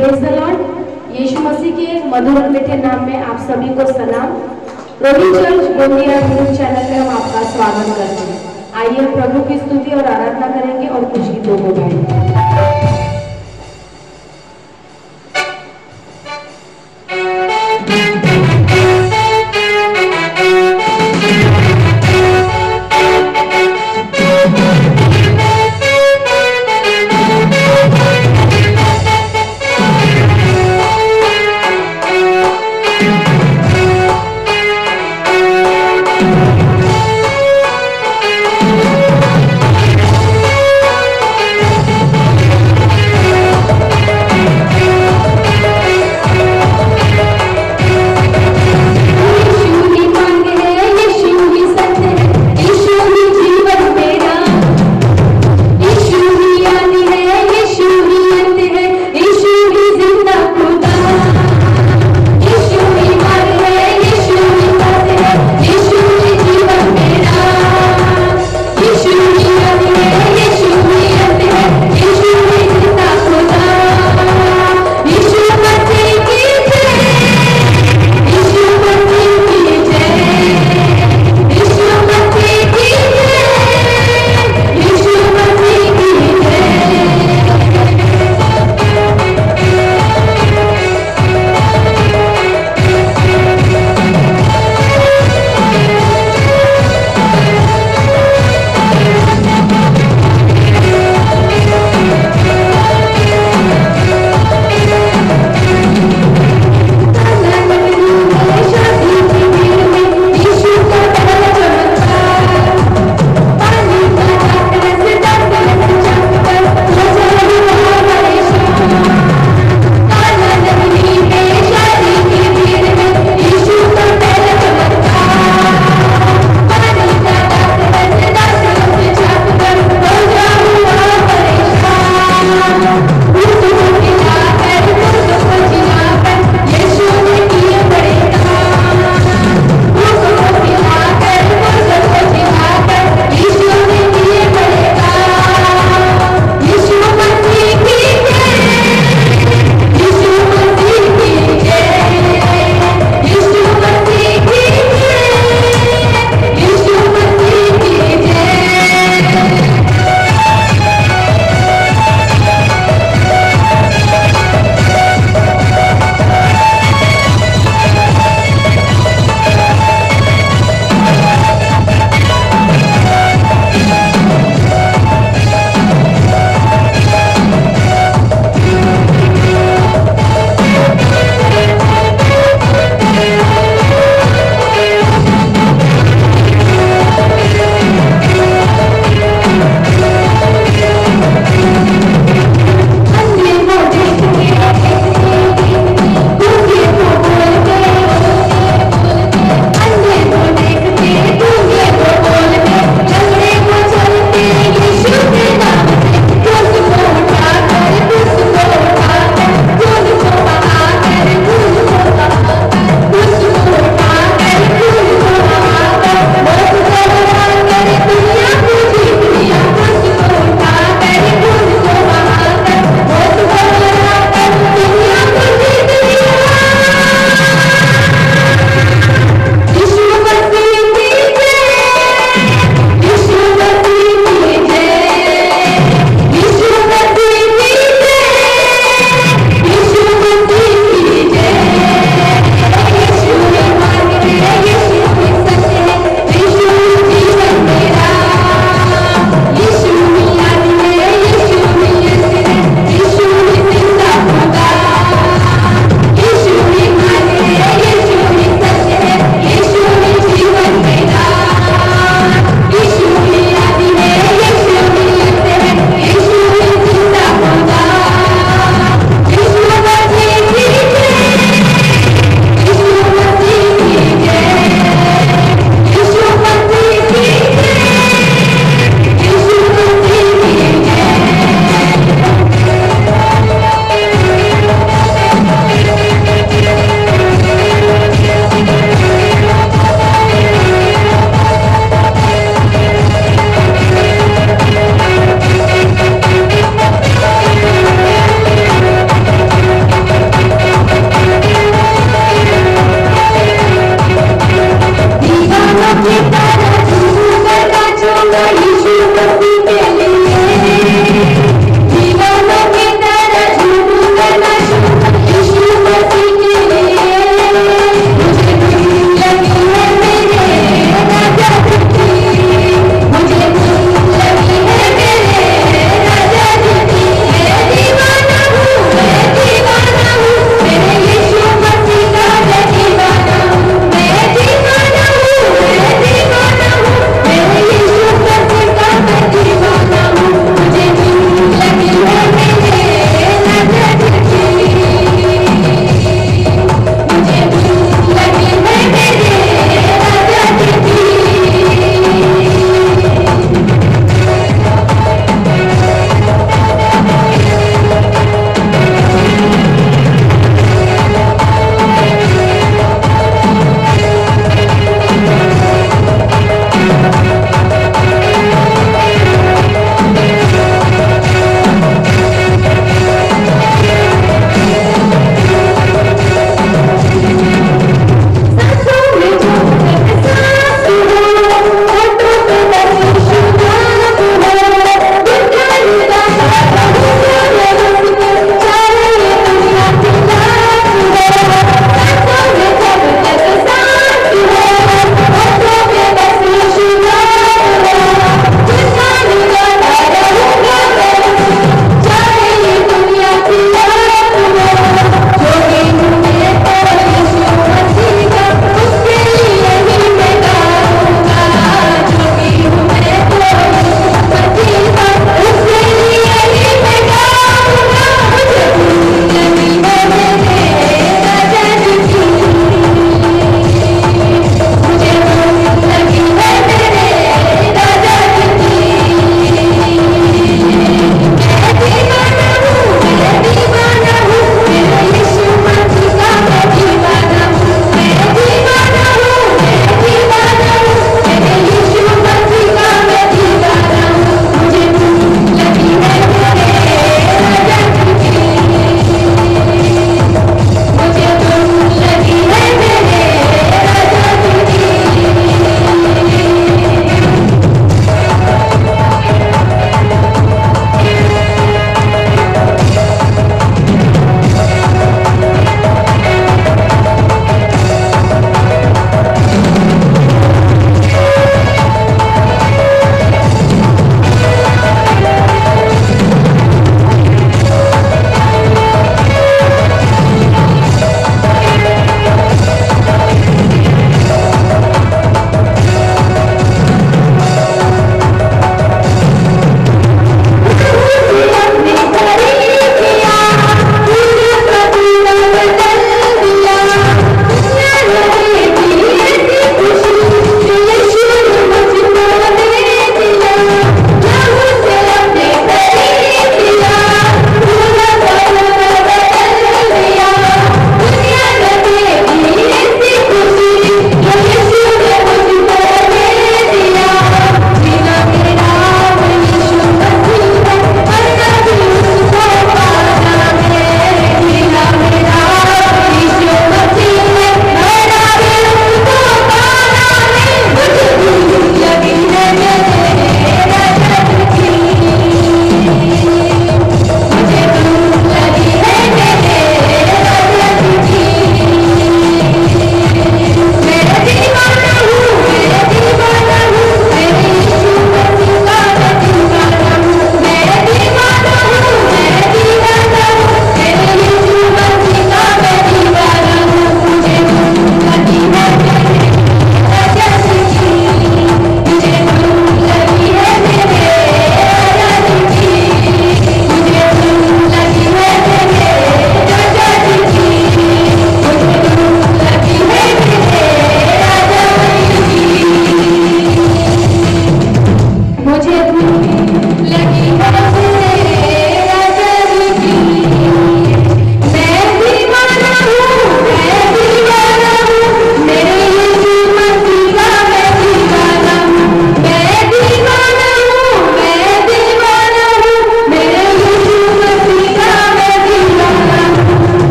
Praise the lord. यीशु मसीह के एक मधुर और मीठे नाम में आप सभी को सलाम। Rohit church Gondia news channel में हम आपका स्वागत करते हैं। आइए प्रभु की स्तुति और आराधना करेंगे और कुछ गीतों को गाएंगे।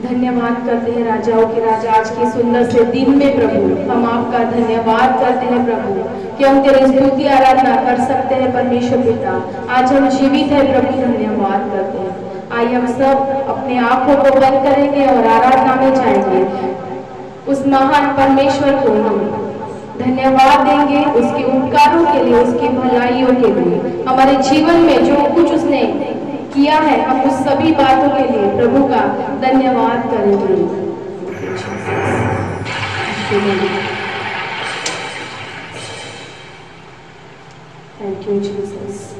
धन्यवाद करते हैं राजाओं के राजा, आज के सुंदर से दिन में प्रभु हम आपका धन्यवाद करते हैं प्रभु कि हम तेरी स्तुति आराधना कर सकते हैं परमेश्वर पिता। आज हम जीवित है प्रभु, धन्यवाद करते हैं। आइए हम सब अपने आंखों को बंद करेंगे और आराधना में जाएंगे। उस महान परमेश्वर को हम धन्यवाद देंगे उसके उपकारों के लिए, उसकी भलाइयों के लिए, हमारे जीवन में जो कुछ उसने किया है हम उस सभी बातों के लिए प्रभु का धन्यवाद करेंगे। Thank you Jesus.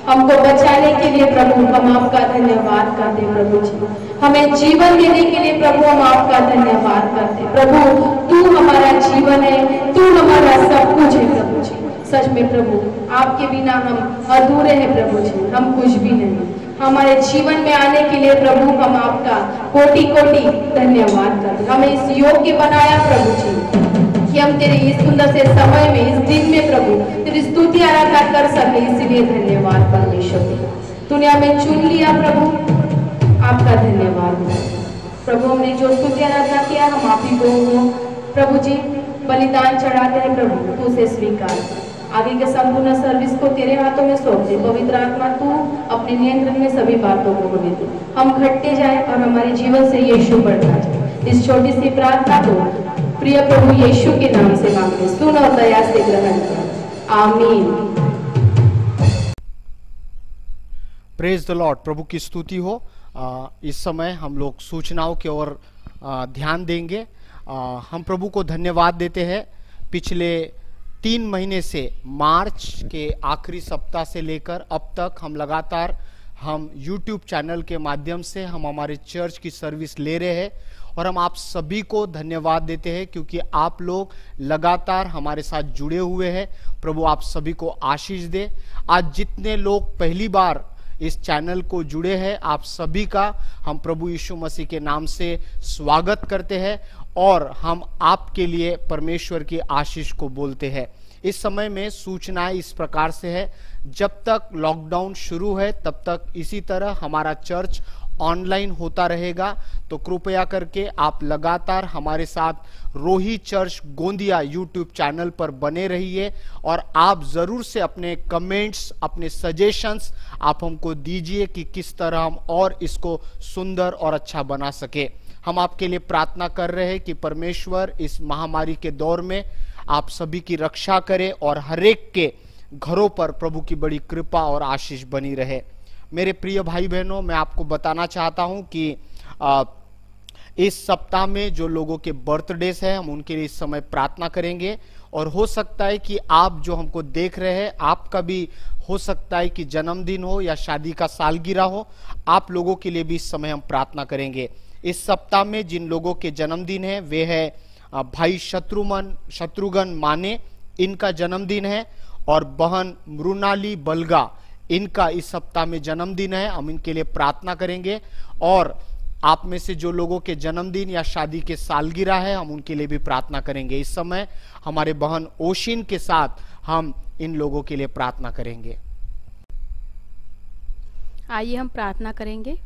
हमको बचाने के लिए प्रभु हम आपका धन्यवाद करते प्रभु जी। हमें जीवन देने के लिए प्रभु हम आपका धन्यवाद करते प्रभु। तू हमारा जीवन है, तू हमारा सब कुछ है प्रभु जी। सच में प्रभु आपके बिना हम अधूरे हैं प्रभु जी, हम कुछ भी नहीं। हमारे जीवन में आने के लिए प्रभु हम आपका कोटि कोटि धन्यवाद करते। हमें इस योग्य बनाया प्रभु जी कि हम तेरे इस सुंदर से समय में, इस दिन में प्रभु तेरी स्तुति आराधना कर सके, इसलिए धन्यवाद परमेश्वर। तूने हमें चुन लिया प्रभु, आपका धन्यवाद प्रभु। हमने जो स्तुति आराधना किया हम आप ही को प्रभु जी बलिदान चढ़ाते हैं प्रभु, तू उसे स्वीकार। आगे के संपूर्ण सर्विस को तेरे हाथों में सौंप दे पवित्र आत्मा, तू अपने नियंत्रण में सभी बातों को होने दे। हम घटते जाए और हमारे जीवन से यीशु बढ़ता जाए। इस छोटी सी प्रार्थना को प्रिय प्रभु यीशु के नाम से मांगते, सुन और दया से ग्रहण कर, आमीन। Praise the Lord. प्रभु की स्तुति हो। इस समय हम लोग सूचनाओं की ओर ध्यान देंगे। हम प्रभु को धन्यवाद देते हैं। पिछले 3 महीने से मार्च के आखिरी सप्ताह से लेकर अब तक हम लगातार YouTube चैनल के माध्यम से हम हमारे चर्च की सर्विस ले रहे हैं और हम आप सभी को धन्यवाद देते हैं क्योंकि आप लोग लगातार हमारे साथ जुड़े हुए हैं। प्रभु आप सभी को आशीष दे। आज जितने लोग पहली बार इस चैनल को जुड़े हैं, आप सभी का हम प्रभु यीशु मसीह के नाम से स्वागत करते हैं और हम आपके लिए परमेश्वर की आशीष को बोलते हैं। इस समय में सूचनाएं इस प्रकार से है, जब तक लॉकडाउन शुरू है तब तक इसी तरह हमारा चर्च ऑनलाइन होता रहेगा। तो कृपया करके आप लगातार हमारे साथ रोही चर्च गोंदिया YouTube चैनल पर बने रहिए और आप जरूर से अपने कमेंट्स, अपने सजेशंस आप हमको दीजिए कि किस तरह हम और इसको सुंदर और अच्छा बना सके। हम आपके लिए प्रार्थना कर रहे हैं कि परमेश्वर इस महामारी के दौर में आप सभी की रक्षा करे और हरेक के घरों पर प्रभु की बड़ी कृपा और आशीष बनी रहे। मेरे प्रिय भाई बहनों, मैं आपको बताना चाहता हूं कि इस सप्ताह में जो लोगों के बर्थडेज हैं हम उनके लिए इस समय प्रार्थना करेंगे और हो सकता है कि आप जो हमको देख रहे हैं आपका भी हो सकता है कि जन्मदिन हो या शादी का सालगिरह हो, आप लोगों के लिए भी इस समय हम प्रार्थना करेंगे। इस सप्ताह में जिन लोगों के जन्मदिन है वे है भाई शत्रुघ्न माने, इनका जन्मदिन है, और बहन मृणाली बलगा, इनका इस सप्ताह में जन्मदिन है। हम इनके लिए प्रार्थना करेंगे और आप में से जो लोगों के जन्मदिन या शादी के सालगिरह है हम उनके लिए भी प्रार्थना करेंगे। इस समय हमारे बहन ओशिन के साथ हम इन लोगों के लिए प्रार्थना करेंगे। आइए हम प्रार्थना करेंगे।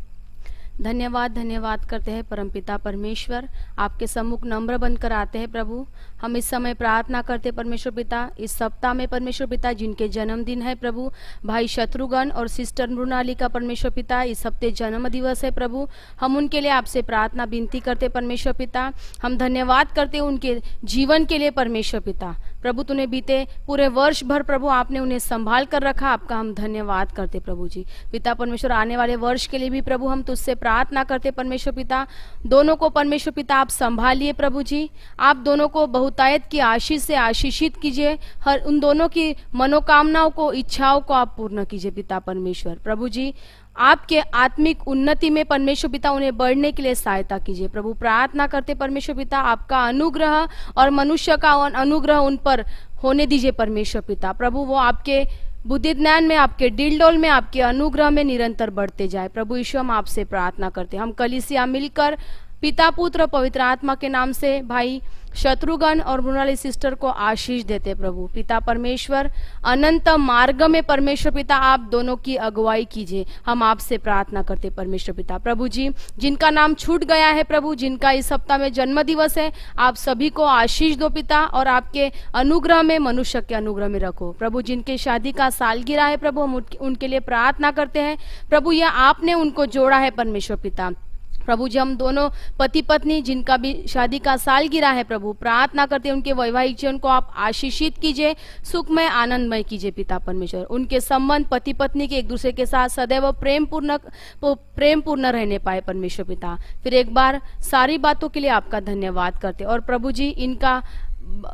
धन्यवाद करते हैं परमपिता परमेश्वर, आपके सम्मुख नम्र बनकर आते हैं प्रभु। हम इस समय प्रार्थना करते हैं परमेश्वर पिता, इस सप्ताह में परमेश्वर पिता जिनके जन्मदिन है प्रभु, भाई शत्रुघ्न और सिस्टर मृणाली का परमेश्वर पिता इस हफ्ते जन्म दिवस है प्रभु। हम उनके लिए आपसे प्रार्थना विनती करते परमेश्वर पिता। हम धन्यवाद करते उनके जीवन के लिए परमेश्वर पिता। प्रभु तूने बीते पूरे वर्ष भर प्रभु आपने उन्हें संभाल कर रखा, आपका हम धन्यवाद करते प्रभु जी। पिता परमेश्वर आने वाले वर्ष के लिए भी प्रभु हम तुझसे प्रार्थना करते परमेश्वर पिता, दोनों को परमेश्वर पिता आप संभालिए प्रभु जी। आप दोनों को बहुतायत की आशीष से आशीषित कीजिए, हर उन दोनों की मनोकामनाओं को, इच्छाओं को आप पूर्ण कीजिए पिता परमेश्वर। प्रभु जी आपके आत्मिक उन्नति में परमेश्वर पिता उन्हें बढ़ने के लिए सहायता कीजिए प्रभु। प्रार्थना करते परमेश्वर पिता आपका अनुग्रह और मनुष्य का अनुग्रह उन पर होने दीजिए परमेश्वर पिता। प्रभु वो आपके बुद्धि ज्ञान में, आपके डिलडोल में, आपके अनुग्रह में निरंतर बढ़ते जाए प्रभु यीशु। हम आपसे प्रार्थना करते, हम कलीसिया मिलकर पिता पुत्र और पवित्र आत्मा के नाम से भाई शत्रुघ्न और मृणाली सिस्टर को आशीष देते प्रभु। पिता परमेश्वर, अनंत मार्ग में परमेश्वर पिता आप दोनों की अगुवाई कीजिए, हम आपसे प्रार्थना करते परमेश्वर पिता। प्रभु जी, जिनका नाम छूट गया है प्रभु, जिनका इस सप्ताह में जन्म दिवस है, आप सभी को आशीष दो पिता, और आपके अनुग्रह में, मनुष्य के अनुग्रह में रखो प्रभु। जिनके शादी का सालगिरह है प्रभु, हम उनके लिए प्रार्थना करते हैं प्रभु, यह आपने उनको जोड़ा है परमेश्वर पिता। प्रभु जी, हम दोनों पति पत्नी जिनका भी शादी का सालगिरह है प्रभु, प्रार्थना करते हैं उनके वैवाहिक जीवन को आप आशीषित कीजिए, सुखमय आनंदमय कीजिए पिता परमेश्वर। उनके संबंध पति पत्नी के एक दूसरे के साथ सदैव प्रेमपूर्ण रहने पाए परमेश्वर पिता। फिर एक बार सारी बातों के लिए आपका धन्यवाद करते, और प्रभु जी इनका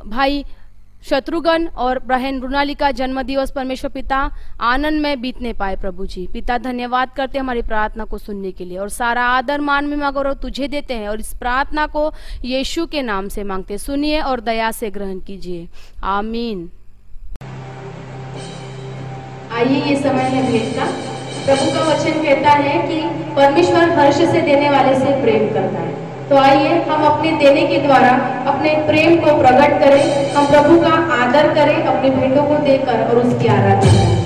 भाई शत्रुघ्न और बहन मृणाली का जन्म दिवस परमेश्वर पिता आनंद में बीतने पाए प्रभु जी। पिता धन्यवाद करते हमारी प्रार्थना को सुनने के लिए, और सारा आदर मान महिमा गौरव तुझे देते हैं, और इस प्रार्थना को यीशु के नाम से मांगते, सुनिए और दया से ग्रहण कीजिए, आमीन। आइए, ये समय है भेंट का। प्रभु का वचन कहता है कि परमेश्वर हर्ष से देने वाले से प्रेम करता है। तो आइए हम अपने देने के द्वारा अपने प्रेम को प्रकट करें, हम प्रभु का आदर करें अपनी भेंटों को देकर और उसकी आराधना करें।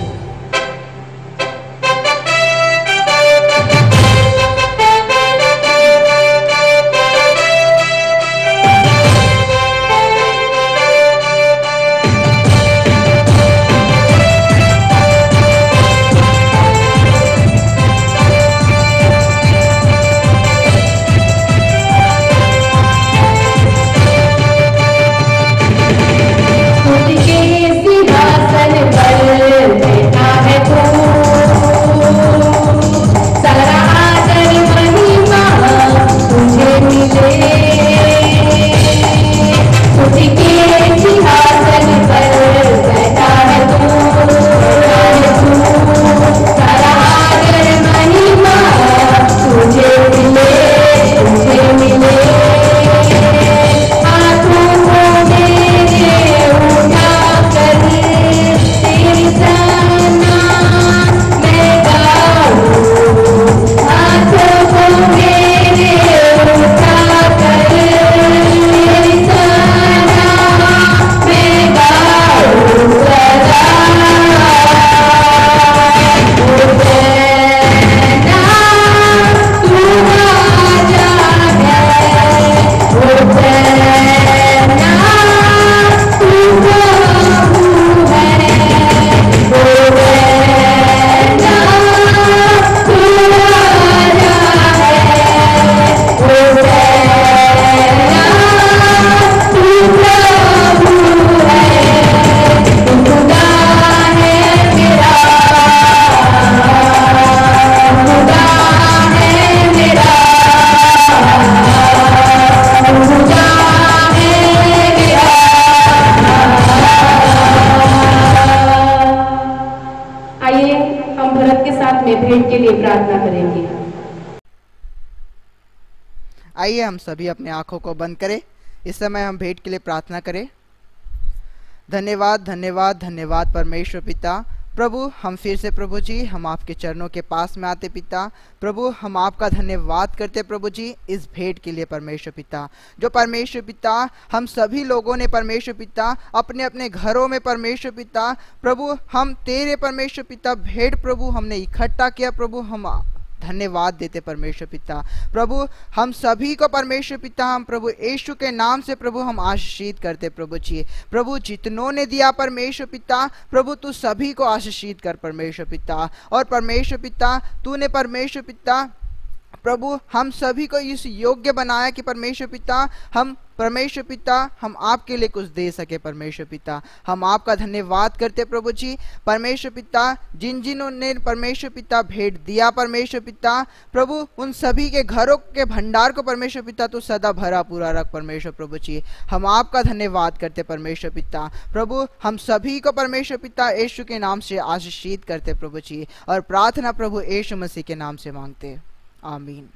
आइए हम सभी अपने आंखों को बंद करें, इस समय हम भेंट के लिए प्रार्थना करें। धन्यवाद धन्यवाद धन्यवाद परमेश्वर पिता। प्रभु, हम फिर से प्रभु जी हम आपके चरणों के पास में आते पिता। प्रभु, हम आपका धन्यवाद करते प्रभु जी इस भेंट के लिए परमेश्वर पिता, जो परमेश्वर पिता हम सभी लोगों ने परमेश्वर पिता अपने अपने घरों में परमेश्वर पिता प्रभु हम तेरे परमेश्वर पिता भेंट प्रभु हमने इकट्ठा किया प्रभु, हम धन्यवाद देते परमेश्वर पिता। प्रभु, हम सभी को परमेश्वर पिता हम प्रभु यीशु के नाम से प्रभु हम आशीषित करते प्रभु जी। प्रभु, जितनों ने दिया परमेश्वर पिता प्रभु तू सभी को आशीषित कर परमेश्वर पिता। और परमेश्वर पिता तूने परमेश्वर पिता प्रभु हम सभी को इस योग्य बनाया कि परमेश्वर पिता हम परमेश्वर पिता हम आपके लिए कुछ दे सके परमेश्वर पिता। हम आपका धन्यवाद करते प्रभु जी। परमेश्वर पिता जिन जिनों ने परमेश्वर पिता भेंट दिया परमेश्वर पिता प्रभु उन सभी के घरों के भंडार को परमेश्वर पिता तो सदा भरा पूरा रख परमेश्वर प्रभु जी। हम आपका धन्यवाद करते परमेश्वर पिता। प्रभु, हम सभी को परमेश्वर पिता यीशु के नाम से आशीषित करते प्रभु जी, और प्रार्थना प्रभु यीशु मसीह के नाम से मांगते, आमीन।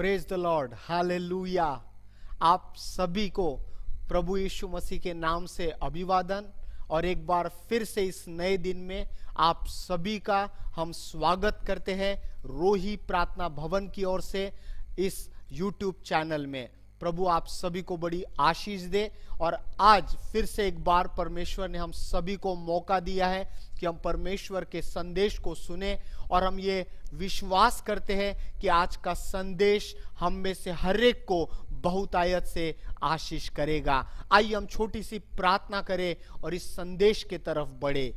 Praise the Lord, hallelujah. आप सभी को प्रभु यीशु मसीह के नाम से अभिवादन और एक बार फिर से इस नए दिन में आप सभी का हम स्वागत करते हैं रोही प्रार्थना भवन की ओर से इस YouTube चैनल में। प्रभु आप सभी को बड़ी आशीष दे और आज फिर से एक बार परमेश्वर ने हम सभी को मौका दिया है कि हम परमेश्वर के संदेश को सुने और हम ये विश्वास करते हैं कि आज का संदेश हम में से हर एक को बहुतायत से आशीष करेगा। आइए हम छोटी सी प्रार्थना करें और इस संदेश के तरफ बढ़े।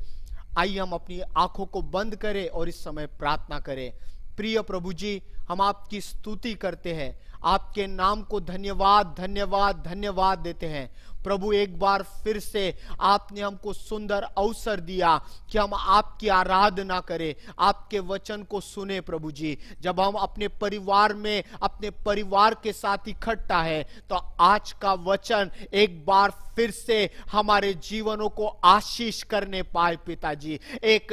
आइए हम अपनी आंखों को बंद करें और इस समय प्रार्थना करें। प्रिय प्रभु जी, हम आपकी स्तुति करते हैं, आपके नाम को धन्यवाद धन्यवाद धन्यवाद देते हैं। प्रभु एक बार फिर से आपने हमको सुंदर अवसर दिया कि हम आपकी आराधना करें, आपके वचन को सुने। प्रभु जी, जब हम अपने परिवार में अपने परिवार के साथ इकट्ठा है तो आज का वचन एक बार फिर से हमारे जीवनों को आशीष करने पाए। पिताजी, एक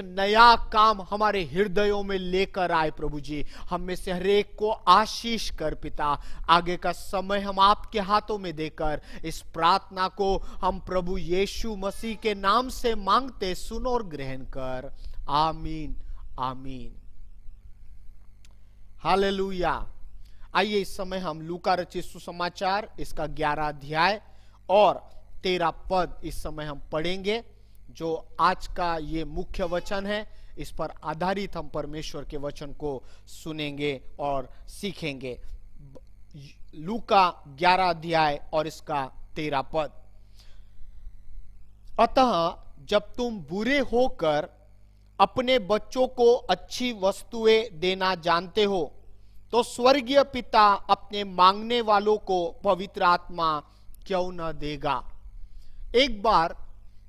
नया काम हमारे हृदयों में लेकर आए। प्रभु जी, हम में से हर एक को आशीष कर पिता। आगे का समय हम आपके हाथों में देकर इस प्रार्थना को हम प्रभु यीशु मसीह के नाम से मांगते, सुन और ग्रहण कर। आमीन आमीन, हालेलुया। आइए इस समय हम लूका रचित सुसमाचार इसका 11 अध्याय और 13 पद इस समय हम पढ़ेंगे, जो आज का ये मुख्य वचन है। इस पर आधारित हम परमेश्वर के वचन को सुनेंगे और सीखेंगे। लूका 11 अध्याय और इसका 13 पद। अतः जब तुम बुरे होकर अपने बच्चों को अच्छी वस्तुएं देना जानते हो तो स्वर्गीय पिता अपने मांगने वालों को पवित्र आत्मा क्यों न देगा। एक बार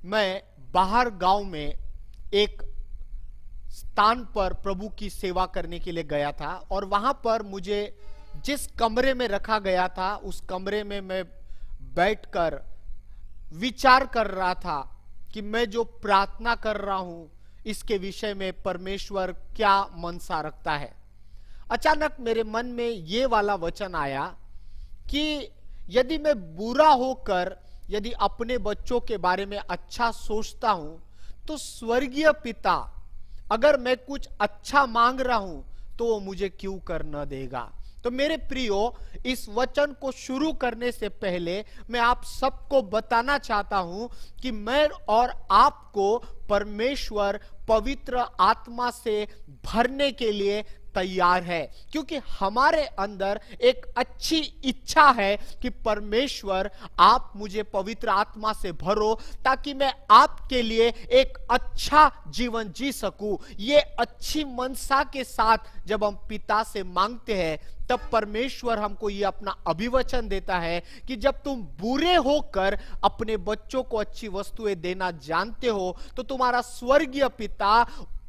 मैं बाहर गांव में एक स्थान पर प्रभु की सेवा करने के लिए गया था और वहां पर मुझे जिस कमरे में रखा गया था उस कमरे में मैं बैठकर विचार कर रहा था कि मैं जो प्रार्थना कर रहा हूं इसके विषय में परमेश्वर क्या मनसा रखता है। अचानक मेरे मन में ये वाला वचन आया कि यदि मैं बुरा होकर यदि अपने बच्चों के बारे में अच्छा सोचता हूं तो स्वर्गीय पिता अगर मैं कुछ अच्छा मांग रहा हूं तो वो मुझे क्यों कर न देगा। तो मेरे प्रियो, इस वचन को शुरू करने से पहले मैं आप सबको बताना चाहता हूं कि मैं और आपको परमेश्वर पवित्र आत्मा से भरने के लिए तैयार है, क्योंकि हमारे अंदर एक अच्छी इच्छा है कि परमेश्वर आप मुझे पवित्र आत्मा से भरो ताकि मैं आपके लिए एक अच्छा जीवन जी सकूं। ये अच्छी मनसा के साथ जब हम पिता से मांगते हैं तब परमेश्वर हमको ये अपना अभिवचन देता है कि जब तुम बुरे होकर अपने बच्चों को अच्छी वस्तुएं देना जानते हो तो तुम्हारा स्वर्गीय पिता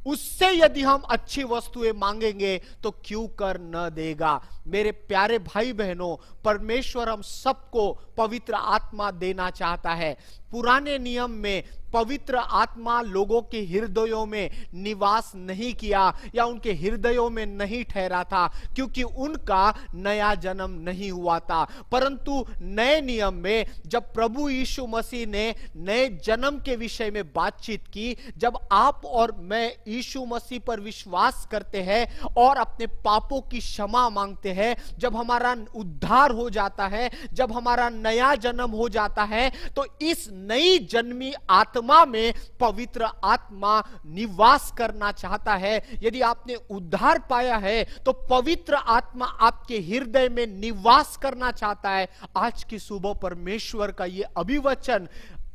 उससे यदि हम अच्छी वस्तुएं मांगेंगे तो क्यों कर न देगा। मेरे प्यारे भाई बहनों, परमेश्वर हम सबको पवित्र आत्मा देना चाहता है। पुराने नियम में पवित्र आत्मा लोगों के हृदयों में निवास नहीं किया या उनके हृदयों में नहीं ठहरा था क्योंकि उनका नया जन्म नहीं हुआ था। परंतु नए नियम में जब प्रभु यीशु मसीह ने नए जन्म के विषय में बातचीत की, जब आप और मैं यीशु मसीह पर विश्वास करते हैं और अपने पापों की क्षमा मांगते हैं, जब हमारा उद्धार हो जाता है, जब हमारा नया जन्म हो जाता है, तो इस नई जन्मी आत्मा में पवित्र आत्मा निवास करना चाहता है। यदि आपने उद्धार पाया है तो पवित्र आत्मा आपके हृदय में निवास करना चाहता है। आज की सुबह परमेश्वर का यह अभिवचन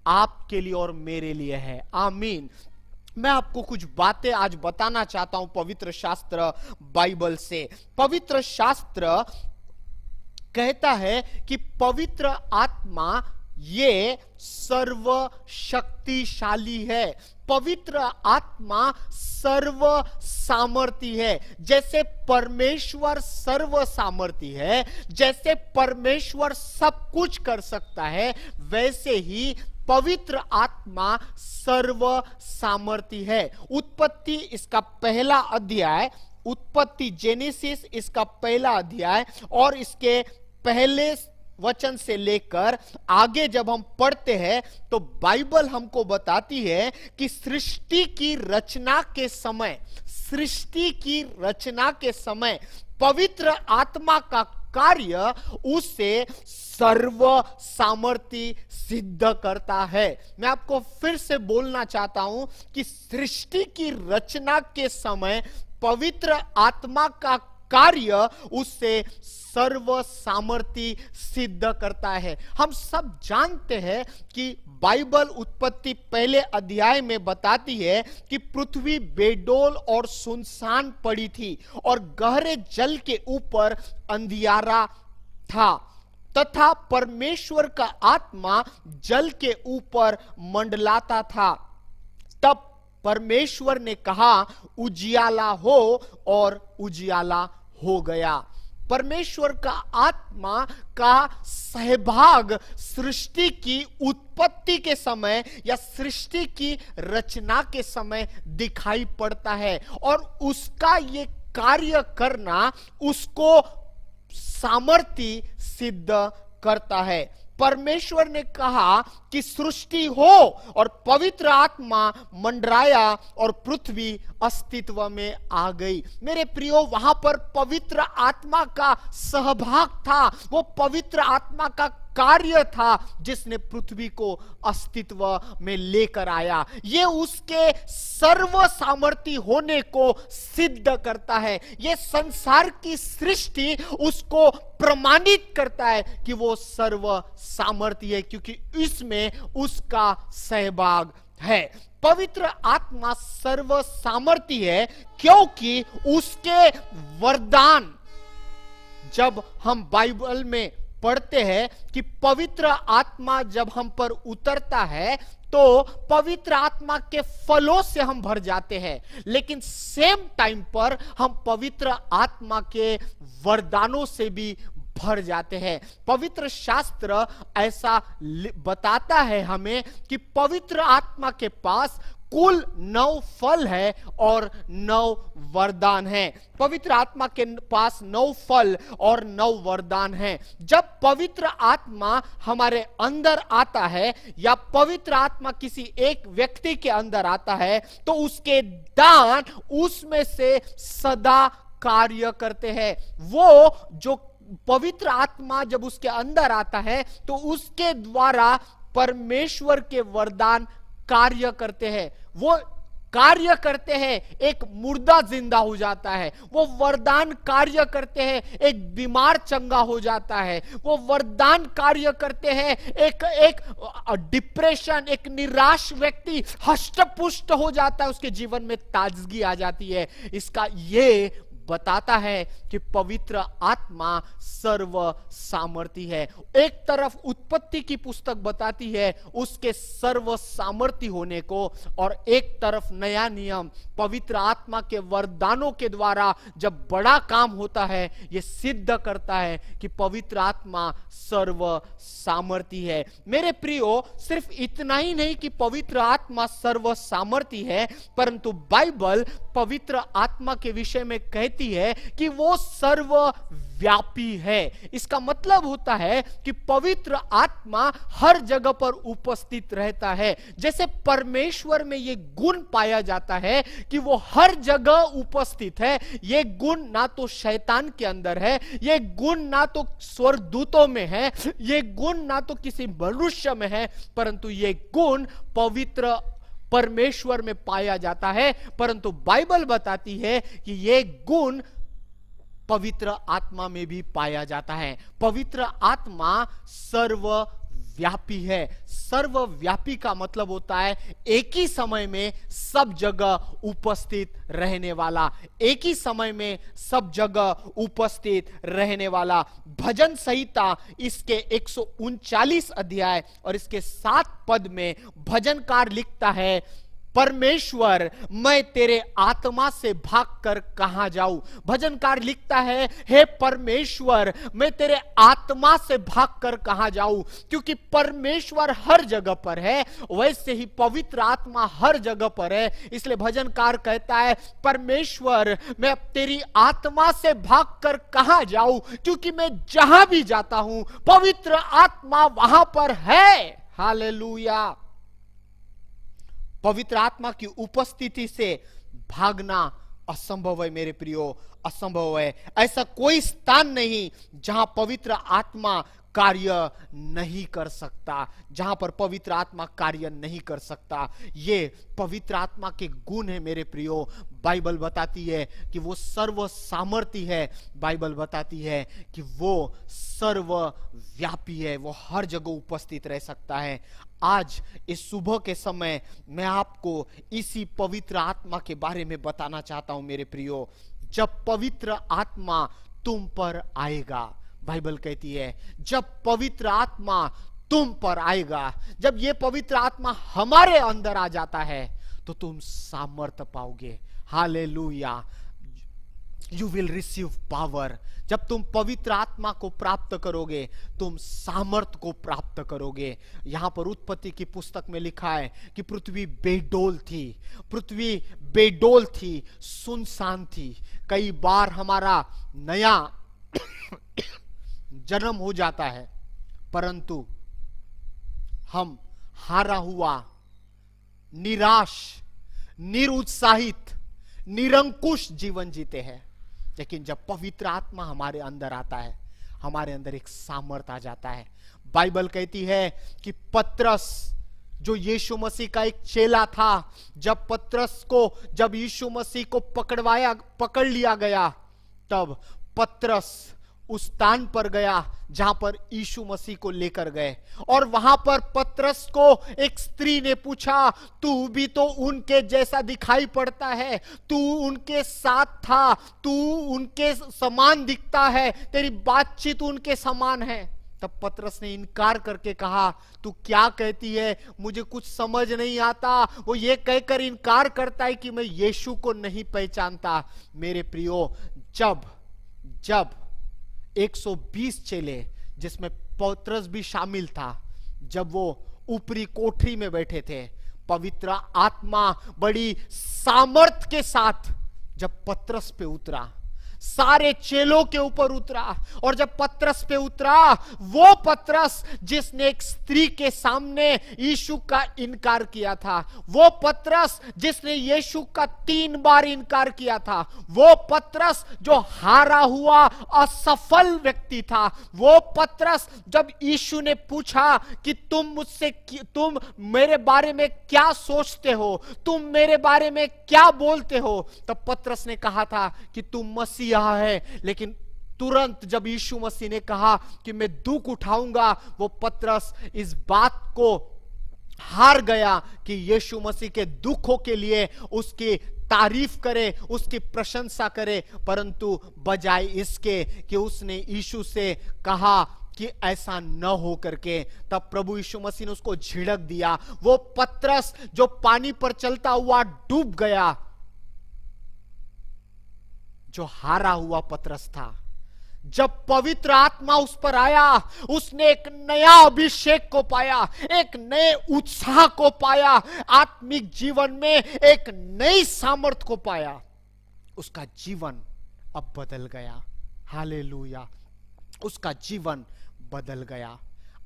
आपके लिए और मेरे लिए है। आमीन। मैं आपको कुछ बातें आज बताना चाहता हूं पवित्र शास्त्र बाइबल से। पवित्र शास्त्र कहता है कि पवित्र आत्मा ये सर्वशक्तिशाली है। पवित्र आत्मा सर्व सामर्थी है। जैसे परमेश्वर सर्व सामर्थी है, जैसे परमेश्वर सब कुछ कर सकता है, वैसे ही पवित्र आत्मा सर्व सामर्थी है। उत्पत्ति इसका 1 अध्याय उत्पत्ति जेनेसिस इसका पहला अध्याय और इसके पहले वचन से लेकर आगे जब हम पढ़ते हैं तो बाइबल हमको बताती है कि सृष्टि की रचना के समय पवित्र आत्मा का कार्य उसे सर्व सामर्थी सिद्ध करता है। मैं आपको फिर से बोलना चाहता हूं कि सृष्टि की रचना के समय पवित्र आत्मा का कार्य उससे सर्व सामर्थी सिद्ध करता है। हम सब जानते हैं कि बाइबल उत्पत्ति पहले अध्याय में बताती है कि पृथ्वी बेडोल और सुनसान पड़ी थी और गहरे जल के ऊपर अंधियारा था तथा परमेश्वर का आत्मा जल के ऊपर मंडलाता था। तब परमेश्वर ने कहा उजियाला हो और उजियाला हो गया। परमेश्वर का आत्मा का सहभाग सृष्टि की उत्पत्ति के समय या सृष्टि की रचना के समय दिखाई पड़ता है और उसका ये कार्य करना उसको सामर्थी सिद्ध करता है। परमेश्वर ने कहा कि सृष्टि हो और पवित्र आत्मा मंडराया और पृथ्वी अस्तित्व में आ गई। मेरे प्रियो, वहां पर पवित्र आत्मा का सहभाग था, वो पवित्र आत्मा का कार्य था जिसने पृथ्वी को अस्तित्व में लेकर आया। ये उसके सर्व सामर्थी होने को सिद्ध करता है। ये संसार की सृष्टि उसको प्रमाणित करता है कि वो सर्व सामर्थी है क्योंकि इसमें उसका सहभाग है। पवित्र आत्मा सर्व सामर्थी है क्योंकि उसके वरदान, जब हम बाइबल में पढ़ते हैं कि पवित्र आत्मा जब हम पर उतरता है तो पवित्र आत्मा के फलों से हम भर जाते हैं, लेकिन सेम टाइम पर हम पवित्र आत्मा के वरदानों से भी भर जाते हैं। पवित्र शास्त्र ऐसा बताता है हमें कि पवित्र आत्मा के पास कुल 9 फल है और 9 वरदान हैं। पवित्र आत्मा के पास 9 फल और 9 वरदान हैं। जब पवित्र आत्मा हमारे अंदर आता है या पवित्र आत्मा किसी एक व्यक्ति के अंदर आता है तो उसके दान उसमें से सदा कार्य करते हैं। वो जो पवित्र आत्मा जब उसके अंदर आता है तो उसके द्वारा परमेश्वर के वरदान कार्य करते हैं। वो कार्य करते हैं, एक मुर्दा जिंदा हो जाता है। वो वरदान कार्य करते हैं, एक बीमार चंगा हो जाता है। वो वरदान कार्य करते हैं, एक डिप्रेशन, एक निराश व्यक्ति हष्टपुष्ट हो जाता है, उसके जीवन में ताजगी आ जाती है। इसका ये बताता है कि पवित्र आत्मा सर्व सामर्थी है। एक तरफ उत्पत्ति की पुस्तक बताती है उसके सर्व सामर्थी होने को, और एक तरफ नया नियम पवित्र आत्मा के वरदानों के द्वारा जब बड़ा काम होता है यह सिद्ध करता है कि पवित्र आत्मा सर्व सामर्थी है। मेरे प्रियो, सिर्फ इतना ही नहीं कि पवित्र आत्मा सर्व सामर्थी है, परंतु बाइबल पवित्र आत्मा के विषय में कहती है कि वो सर्वव्यापी है। इसका मतलब होता है कि पवित्र आत्मा हर जगह पर उपस्थित रहता है। जैसे परमेश्वर में ये गुण पाया जाता है कि वो हर जगह उपस्थित है। ये गुण ना तो शैतान के अंदर है, ये गुण ना तो स्वर्गदूतों में है, ये गुण ना तो किसी मनुष्य में है, परंतु ये गुण पवित्र परमेश्वर में पाया जाता है। परंतु बाइबल बताती है कि यह गुण पवित्र आत्मा में भी पाया जाता है। पवित्र आत्मा सर्वव्यापी है। सर्वव्यापी का मतलब होता है एक ही समय में सब जगह उपस्थित रहने वाला, एक ही समय में सब जगह उपस्थित रहने वाला। भजन संहिता इसके 139 अध्याय और इसके 7 पद में भजनकार लिखता है परमेश्वर मैं तेरे आत्मा से भागकर कहां जाऊं। भजनकार लिखता है, हे परमेश्वर मैं तेरे आत्मा से भागकर कहां जाऊं। क्योंकि परमेश्वर हर जगह पर है, वैसे ही पवित्र आत्मा हर जगह पर है। इसलिए भजनकार कहता है, परमेश्वर मैं तेरी आत्मा से भागकर कहां जाऊं, क्योंकि मैं जहां भी जाता हूं पवित्र आत्मा वहां पर है। हालेलुया। पवित्र आत्मा की उपस्थिति से भागना असंभव है मेरे प्रियो, असंभव है। ऐसा कोई स्थान नहीं जहां पवित्र आत्मा कार्य नहीं कर सकता, जहां पर पवित्र आत्मा कार्य नहीं कर सकता। ये पवित्र आत्मा के गुण है मेरे प्रियो। बाइबल बताती है कि वो सर्व सामर्थी है, बाइबल बताती है कि वो सर्वव्यापी है, वो हर जगह उपस्थित रह सकता है। आज इस सुबह के समय मैं आपको इसी पवित्र आत्मा के बारे में बताना चाहता हूं मेरे प्रियो। जब पवित्र आत्मा तुम पर आएगा, बाइबल कहती है जब पवित्र आत्मा तुम पर आएगा, जब ये पवित्र आत्मा हमारे अंदर आ जाता है तो तुम सामर्थ पाओगे। Hallelujah. You will receive power. जब तुम पवित्र आत्मा को प्राप्त करोगे तुम सामर्थ को प्राप्त करोगे। यहां पर उत्पत्ति की पुस्तक में लिखा है कि पृथ्वी बेडोल थी, पृथ्वी बेडोल थी, सुनसान थी। कई बार हमारा नया जन्म हो जाता है परंतु हम हारा हुआ, निराश, निरुत्साहित, निरंकुश जीवन जीते हैं। लेकिन जब पवित्र आत्मा हमारे अंदर आता है, हमारे अंदर एक सामर्थ आ जाता है। बाइबल कहती है कि पतरस जो यीशु मसीह का एक चेला था, जब पतरस को, जब यीशु मसीह को पकड़ लिया गया, तब पतरस उस स्थान पर गया जहां पर यीशु मसीह को लेकर गए। और वहां पर पतरस को एक स्त्री ने पूछा, तू भी तो उनके जैसा दिखाई पड़ता है, तू उनके साथ था, तू उनके समान दिखता है, तेरी बातचीत उनके समान है। तब पतरस ने इनकार करके कहा, तू क्या कहती है, मुझे कुछ समझ नहीं आता। वो ये कहकर इनकार करता है कि मैं यीशु को नहीं पहचानता। मेरे प्रियो, जब 120 चेले जिसमें पतरस भी शामिल था, जब वो ऊपरी कोठरी में बैठे थे, पवित्र आत्मा बड़ी सामर्थ के साथ जब पतरस पे उतरा, सारे चेलों के ऊपर उतरा। और जब पतरस पे उतरा, वो पतरस जिसने एक स्त्री के सामने यीशु का इनकार किया था, वो पतरस जिसने यीशु का 3 बार इनकार किया था, वो पतरस जो हारा हुआ असफल व्यक्ति था, वो पतरस जब यीशु ने पूछा कि तुम मेरे बारे में क्या सोचते हो, तुम मेरे बारे में क्या बोलते हो, तब पतरस ने कहा था कि तुम मसीहा है। लेकिन तुरंत जब यीशु मसीह ने कहा कि मैं दुख उठाऊंगा, वो पतरस इस बात को हार गया कि यीशु मसीह के दुखों के लिए उसकी तारीफ करे, उसकी प्रशंसा करे, परंतु बजाय इसके कि उसने यीशु से कहा कि ऐसा न हो करके, तब प्रभु यीशु मसीह ने उसको झिड़क दिया। वो पतरस जो पानी पर चलता हुआ डूब गया, जो हारा हुआ पतरस था, जब पवित्र आत्मा उस पर आया, उसने एक नया अभिषेक को पाया, एक नए उत्साह को पाया, आत्मिक जीवन में एक नई सामर्थ को पाया। उसका जीवन अब बदल गया। हालेलुया। उसका जीवन बदल गया।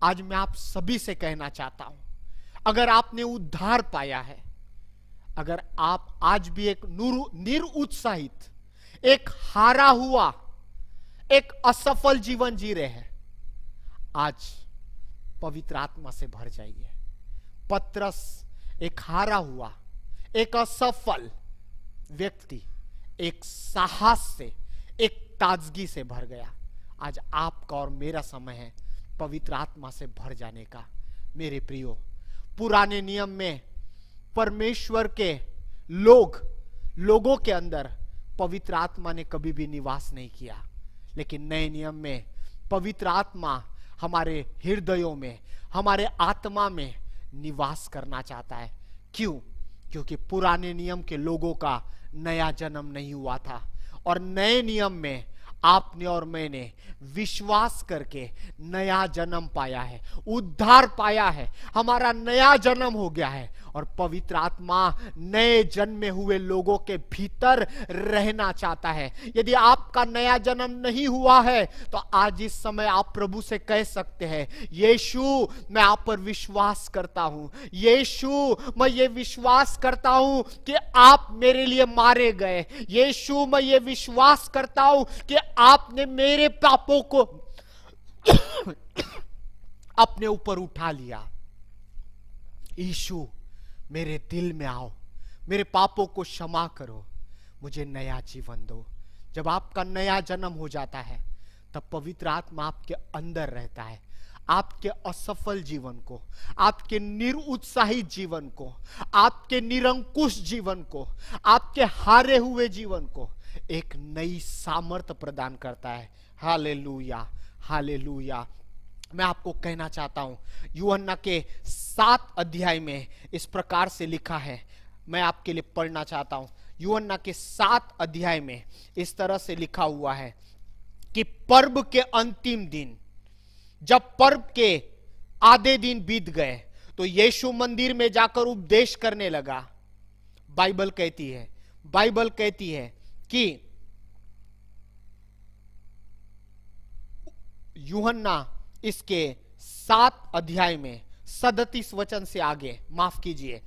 आज मैं आप सभी से कहना चाहता हूं, अगर आपने उद्धार पाया है, अगर आप आज भी एक निरुत्साहित, एक हारा हुआ, एक असफल जीवन जी रहे हैं, आज पवित्र आत्मा से भर जाइए। पतरस एक हारा हुआ, एक असफल व्यक्ति, एक साहस से, एक ताजगी से भर गया। आज आपका और मेरा समय है पवित्र आत्मा से भर जाने का। मेरे प्रियो, पुराने नियम में परमेश्वर के लोगों के अंदर पवित्र आत्मा ने कभी भी निवास नहीं किया, लेकिन नए नियम में पवित्र आत्मा हमारे हृदयों में, हमारे आत्मा में निवास करना चाहता है। क्यों? क्योंकि पुराने नियम के लोगों का नया जन्म नहीं हुआ था, और नए नियम में आपने और मैंने विश्वास करके नया जन्म पाया है, उद्धार पाया है, हमारा नया जन्म हो गया है, और पवित्र आत्मा नए जन्मे हुए लोगों के भीतर रहना चाहता है। यदि आपका नया जन्म नहीं हुआ है तो आज इस समय आप प्रभु से कह सकते हैं, यीशु मैं आप पर विश्वास करता हूं, यीशु मैं ये विश्वास करता हूं कि आप मेरे लिए मारे गए, यीशु मैं ये विश्वास करता हूं कि आपने मेरे पापों को अपने ऊपर उठा लिया। यीशु मेरे दिल में आओ, मेरे पापों को क्षमा करो, मुझे नया जीवन दो। जब आपका नया जन्म हो जाता है तब पवित्र आत्मा आपके अंदर रहता है, आपके असफल जीवन को, आपके निरुत्साहित जीवन को, आपके निरंकुश जीवन को, आपके हारे हुए जीवन को एक नई सामर्थ प्रदान करता है। Hallelujah, hallelujah. मैं आपको कहना चाहता हूं, यूहन्ना के 7 अध्याय में इस प्रकार से लिखा है, मैं आपके लिए पढ़ना चाहता हूं। यूहन्ना के 7 अध्याय में इस तरह से लिखा हुआ है कि पर्व के अंतिम दिन, जब पर्व के आधे दिन बीत गए तो यीशु मंदिर में जाकर उपदेश करने लगा। बाइबल कहती है कि यूहन्ना इसके 7 अध्याय में 37 वचन से आगे, माफ कीजिए,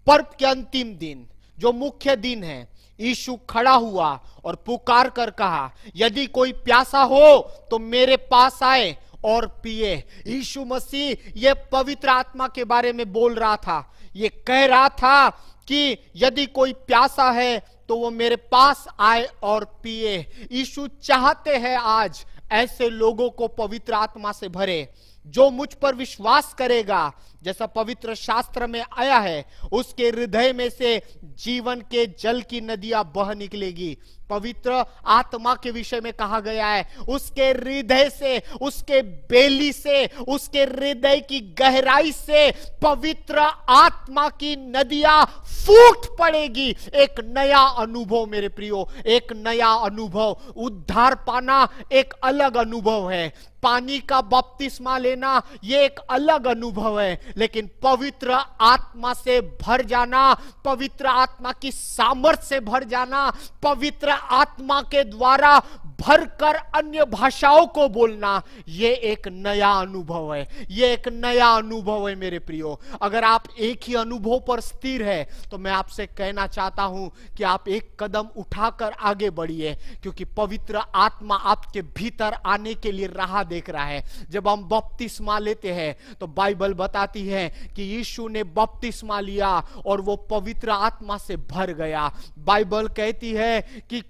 पर्व के अंतिम दिन जो मुख्य दिन है, यीशु खड़ा हुआ और पुकार कर कहा, यदि कोई प्यासा हो तो मेरे पास आए और पिए। यीशु मसीह ये पवित्र आत्मा के बारे में बोल रहा था, ये कह रहा था कि यदि कोई प्यासा है तो वो मेरे पास आए और पिए। यीशु चाहते हैं आज ऐसे लोगों को पवित्र आत्मा से भरे, जो मुझ पर विश्वास करेगा, जैसा पवित्र शास्त्र में आया है, उसके हृदय में से जीवन के जल की नदियां बह निकलेगी। पवित्र आत्मा के विषय में कहा गया है, उसके हृदय से, उसके बेली से, उसके हृदय की गहराई से पवित्र आत्मा की नदियां फूट पड़ेगी। एक नया अनुभव मेरे प्रियो, एक नया अनुभव। उद्धार पाना एक अलग अनुभव है, पानी का बपतिस्मा लेना ये एक अलग अनुभव है, लेकिन पवित्र आत्मा से भर जाना, पवित्र आत्मा की सामर्थ्य से भर जाना, पवित्र आत्मा के द्वारा भरकर अन्य भाषाओं को बोलना, ये एक नया अनुभव है, ये एक नया अनुभव है मेरे प्रियो। अगर आप एक ही अनुभव पर स्थिर है तो मैं आपसे कहना चाहता हूं कि आप एक कदम उठाकर आगे बढ़िए, क्योंकि पवित्र आत्मा आपके भीतर आने के लिए राह देख रहा है। जब हम बपतिस्मा लेते हैं तो बाइबल बताती है कि यीशु ने बपतिस्मा लिया और वो पवित्र आत्मा से भर गया। बाइबल कहती है कि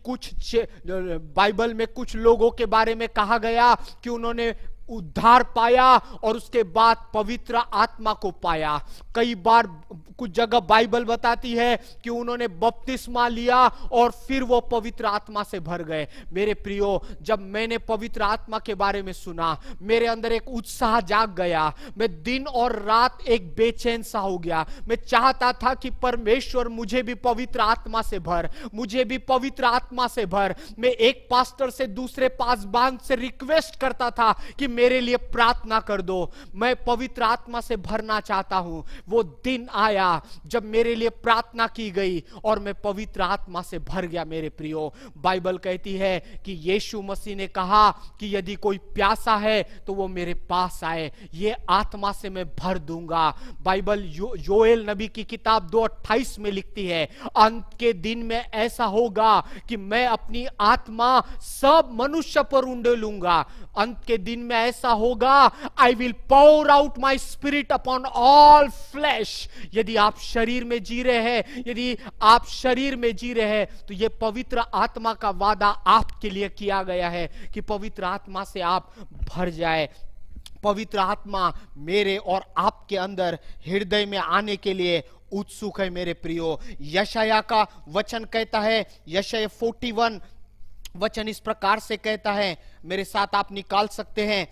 बाइबल में कुछ लोगों के बारे में कहा गया कि उन्होंने उद्धार पाया और उसके बाद पवित्र आत्मा को पाया। कई बार कुछ जगह बाइबल बताती है कि उन्होंने बपतिस्मा लिया और फिर वो पवित्र आत्मा से भर गए। मेरे प्रियो, जब मैंने पवित्र आत्मा के बारे में सुना, मेरे अंदर एक उत्साह जाग गया। मैं दिन और रात एक बेचैन सा हो गया। मैं चाहता था कि परमेश्वर मुझे भी पवित्र आत्मा से भर, मुझे भी पवित्र आत्मा से भर। मैं एक पास्टर से दूसरे पासबान से रिक्वेस्ट करता था कि मेरे लिए प्रार्थना कर दो, मैं पवित्र आत्मा से भरना चाहता हूं। वो दिन आया जब मेरे लिए प्रार्थना की गई और मैं पवित्र आत्मा से भर गया। मेरे प्रियो, बाइबल कहती है कि यीशु मसीह ने कहा कि यदि कोई प्यासा है तो वो मेरे पास आए, ये आत्मा से मैं भर दूंगा। बाइबल योएल नबी की किताब 2:28 में लिखती है, अंत के दिन में ऐसा होगा कि मैं अपनी आत्मा सब मनुष्य पर उंडेलूंगा। अंत के दिन में ऐसा होगा, I will pour out my spirit upon all flesh। यदि आप शरीर में जी रहे हैं, यदि आप शरीर में जी रहे हैं तो यह पवित्र आत्मा का वादा आपके लिए किया गया है कि पवित्र आत्मा से आप भर जाए। पवित्र आत्मा मेरे और आपके अंदर हृदय में आने के लिए उत्सुक है। मेरे प्रियो, यशाया का वचन कहता है, यशाया 41 वचन इस प्रकार से कहता है, मेरे साथ आप निकाल सकते हैं।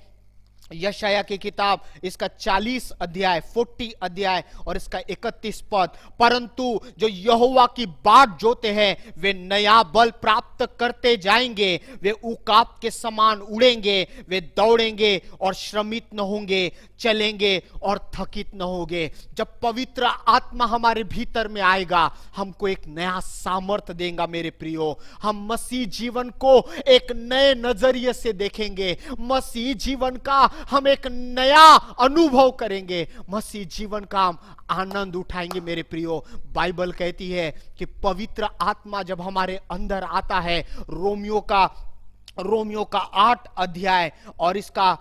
यशाया की किताब इसका 40 अध्याय 40 अध्याय और इसका 31 पद, परंतु जो यहोवा की बाट जोते हैं वे नया बल प्राप्त करते जाएंगे, वे उकाब के समान उड़ेंगे, वे दौड़ेंगे और श्रमित न होंगे, चलेंगे और थकित न होंगे। जब पवित्र आत्मा हमारे भीतर में आएगा, हमको एक नया सामर्थ्य देगा मेरे प्रियो। हम मसीह जीवन को एक नए नजरिए से देखेंगे, मसीह जीवन का हम एक नया अनुभव करेंगे, मसीह जीवन का हम आनंद उठाएंगे मेरे प्रियो। बाइबल कहती है कि पवित्र आत्मा जब हमारे अंदर आता है, रोमियो का 8 अध्याय और इसका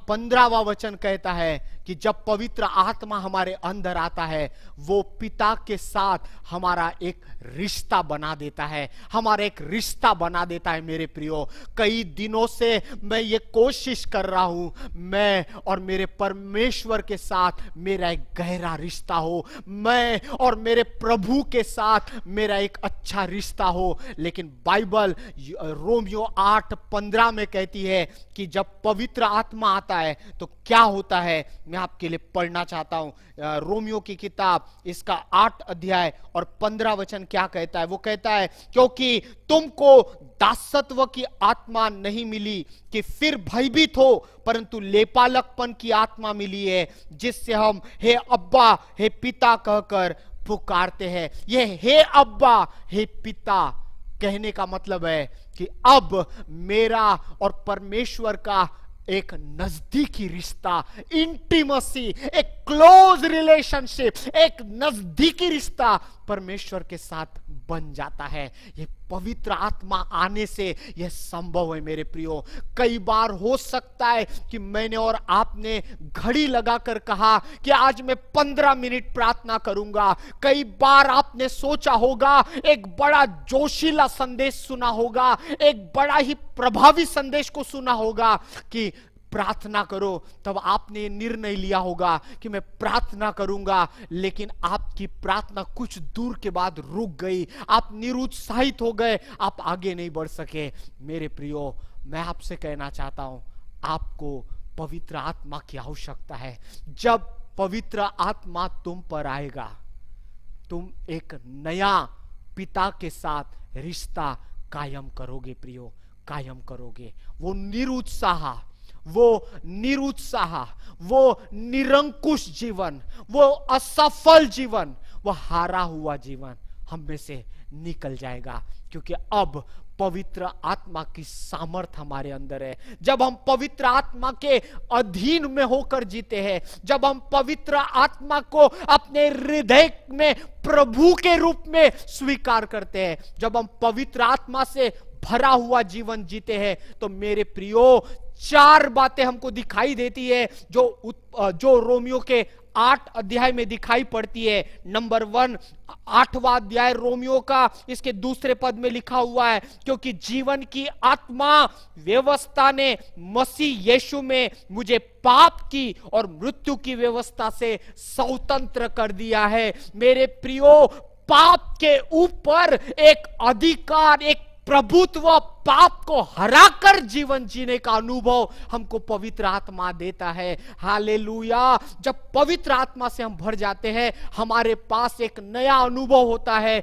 15वां वचन कहता है कि जब पवित्र आत्मा हमारे अंदर आता है, वो पिता के साथ हमारा एक रिश्ता बना देता है, हमारा एक रिश्ता बना देता है मेरे प्रियो। कई दिनों से मैं ये कोशिश कर रहा हूं, मैं और मेरे परमेश्वर के साथ मेरा एक गहरा रिश्ता हो, मैं और मेरे प्रभु के साथ मेरा एक अच्छा रिश्ता हो। लेकिन बाइबल रोमियो 8:15 में कहती है कि जब पवित्र आत्मा आता है तो क्या होता है, मैं आपके लिए पढ़ना चाहता हूं। रोमियो की किताब इसका 8 अध्याय और 15 वचन क्या कहता है? वो कहता है, क्योंकि तुमको दासत्व की आत्मा नहीं मिली कि फिर भयभीत हो, परंतु लेपालकपन की आत्मा मिली है, जिससे हम हे अब्बा हे पिता कहकर पुकारते हैं। ये हे अब्बा हे पिता कहने का मतलब है कि अब मेरा और परमेश्वर का एक नजदीकी रिश्ता, इंटीमेसी, एक क्लोज रिलेशनशिप, एक नजदीकी रिश्ता परमेश्वर के साथ बन जाता है। ये पवित्र आत्मा आने से यह संभव है मेरे प्रियो। कई बार हो सकता है कि मैंने और आपने घड़ी लगाकर कहा कि आज मैं 15 मिनट प्रार्थना करूंगा। कई बार आपने सोचा होगा, एक बड़ा जोशीला संदेश सुना होगा, एक बड़ा ही प्रभावी संदेश को सुना होगा कि प्रार्थना करो, तब आपने निर्णय लिया होगा कि मैं प्रार्थना करूंगा, लेकिन आपकी प्रार्थना कुछ दूर के बाद रुक गई, आप निरुत्साहित हो गए, आप आगे नहीं बढ़ सके। मेरे प्रियो, मैं आपसे कहना चाहता हूं, आपको पवित्र आत्मा की आवश्यकता है। जब पवित्र आत्मा तुम पर आएगा, तुम एक नया पिता के साथ रिश्ता कायम करोगे प्रियो, कायम करोगे। वो निरुत्साह, वो निरंकुश जीवन, वो असफल जीवन, वो हारा हुआ जीवन हम में से निकल जाएगा, क्योंकि अब पवित्र आत्मा की सामर्थ हमारे अंदर है। जब हम पवित्र आत्मा के अधीन में होकर जीते हैं, जब हम पवित्र आत्मा को अपने हृदय में प्रभु के रूप में स्वीकार करते हैं, जब हम पवित्र आत्मा से भरा हुआ जीवन जीते हैं, तो मेरे प्रियो 4 बातें हमको दिखाई देती है जो रोमियो के 8 अध्याय में दिखाई पड़ती है। नंबर 1, 8वां अध्याय रोमियो का, इसके दूसरे पद में लिखा हुआ है, क्योंकि जीवन की आत्मा व्यवस्था ने मसीह यीशु में मुझे पाप की और मृत्यु की व्यवस्था से स्वतंत्र कर दिया है। मेरे प्रियो, पाप के ऊपर एक अधिकार, एक प्रभुत्व, पाप को हराकर जीवन जीने का अनुभव हमको पवित्र आत्मा देता है। हालेलुया। जब पवित्र आत्मा से हम भर जाते हैं, हमारे पास एक नया अनुभव होता है,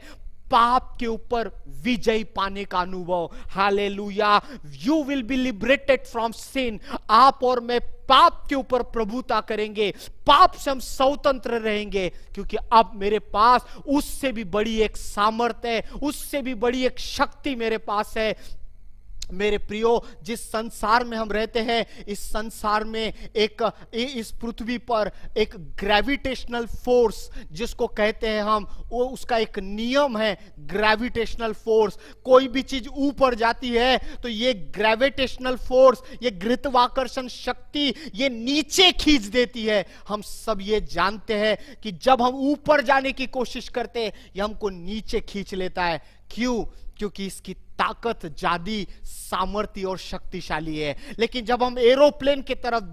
पाप के ऊपर विजय पाने का अनुभव। हालेलुया। You will be liberated from sin. आप और मैं पाप के ऊपर प्रभुता करेंगे, पाप से हम स्वतंत्र रहेंगे, क्योंकि अब मेरे पास उससे भी बड़ी एक सामर्थ्य है, उससे भी बड़ी एक शक्ति मेरे पास है। मेरे प्रियो, जिस संसार में हम रहते हैं, इस संसार में इस पृथ्वी पर एक ग्रेविटेशनल फोर्स जिसको कहते हैं हम, वो उसका एक नियम है, ग्रेविटेशनल फोर्स। कोई भी चीज ऊपर जाती है तो ये ग्रेविटेशनल फोर्स, ये गुरुत्वाकर्षण शक्ति, ये नीचे खींच देती है। हम सब ये जानते हैं कि जब हम ऊपर जाने की कोशिश करते हैं, ये हमको नीचे खींच लेता है। क्यों? क्योंकि इसकी ताकत ज्यादा सामर्थ्य और शक्तिशाली है। लेकिन जब हम एरोप्लेन की तरफ